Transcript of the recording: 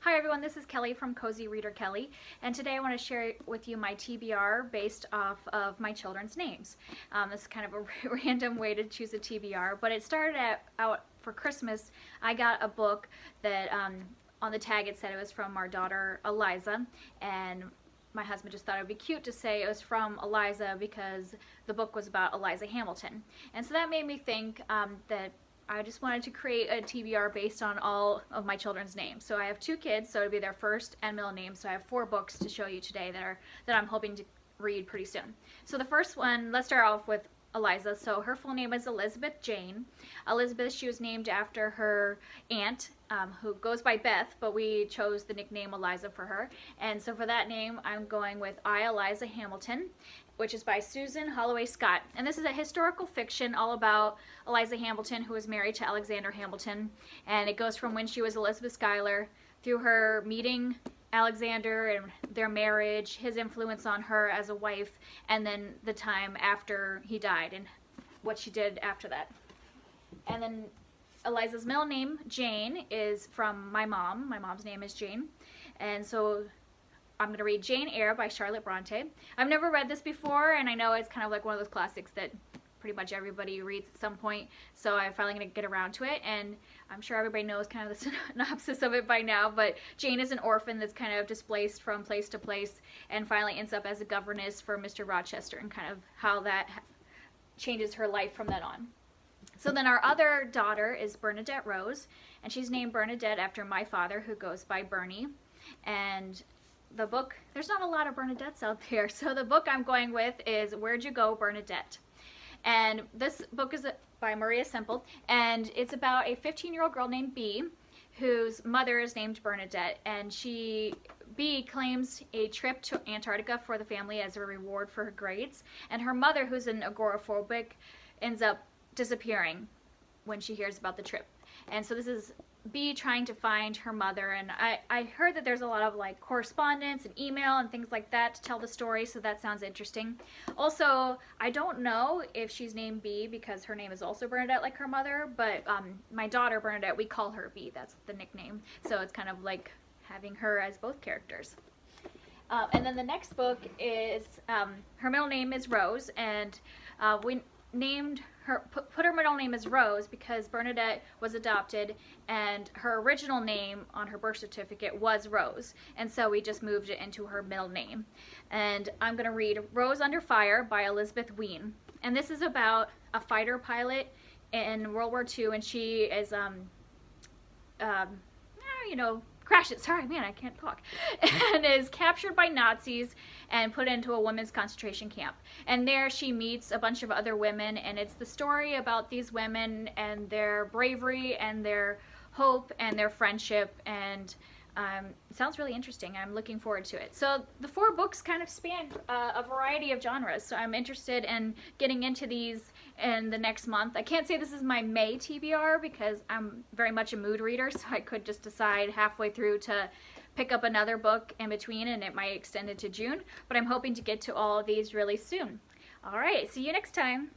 Hi everyone, this is Kelly from Cozy Reader Kelly, and today I want to share with you my TBR based off of my children's names. This is kind of a random way to choose a TBR, but it started out for Christmas. I got a book that on the tag it said it was from our daughter Eliza, and my husband just thought it would be cute to say it was from Eliza because the book was about Eliza Hamilton. And so that made me think that I just wanted to create a TBR based on all of my children's names. So I have 2 kids, so it'll be their first and middle names. So I have 4 books to show you today that I'm hoping to read pretty soon. So the first one, let's start off with Eliza. So her full name is Elizabeth Jane. Elizabeth, she was named after her aunt, who goes by Beth, but we chose the nickname Eliza for her. And so for that name, I'm going with I, Eliza Hamilton, which is by Susan Holloway Scott. And this is a historical fiction all about Eliza Hamilton, who was married to Alexander Hamilton. And it goes from when she was Elizabeth Schuyler through her meeting Alexander and their marriage, his influence on her as a wife, and then the time after he died and what she did after that. And then Eliza's middle name, Jane, is from my mom. My mom's name is Jane. And so I'm going to read Jane Eyre by Charlotte Bronte. I've never read this before, and I know it's kind of like one of those classics that pretty much everybody reads at some point, so I'm finally going to get around to it, and I'm sure everybody knows kind of the synopsis of it by now, but Jane is an orphan that's kind of displaced from place to place and finally ends up as a governess for Mr. Rochester, and kind of how that changes her life from then on. So then our other daughter is Bernadette Rose, and she's named Bernadette after my father, who goes by Bernie. And the book, there's not a lot of Bernadettes out there, so the book I'm going with is Where'd You Go, Bernadette? And this book is by Maria Semple, and it's about a 15-year-old girl named Bee, whose mother is named Bernadette, and Bee claims a trip to Antarctica for the family as a reward for her grades, and her mother, who's an agoraphobic, ends up disappearing when she hears about the trip. And so this is Bee trying to find her mother, and I heard that there's a lot of like correspondence and email and things like that to tell the story, so that sounds interesting. Also, I don't know if she's named Bee because her name is also Bernadette like her mother, but my daughter Bernadette, we call her Bee, that's the nickname, so it's kind of like having her as both characters. And then the next book is, her middle name is Rose, and we named her, put her middle name as Rose because Bernadette was adopted and her original name on her birth certificate was Rose, and so we just moved it into her middle name. And I'm going to read Rose Under Fire by Elizabeth Wein, and this is about a fighter pilot in World War II, and she is crashes, sorry man, I can't talk, and is captured by Nazis and put into a women's concentration camp. And there she meets a bunch of other women, and it's the story about these women and their bravery and their hope and their friendship, and it sounds really interesting. I'm looking forward to it. So the 4 books kind of span a variety of genres, so I'm interested in getting into these in the next month. I can't say this is my May TBR because I'm very much a mood reader, so I could just decide halfway through to pick up another book in between, and it might extend it to June, but I'm hoping to get to all of these really soon. All right, see you next time.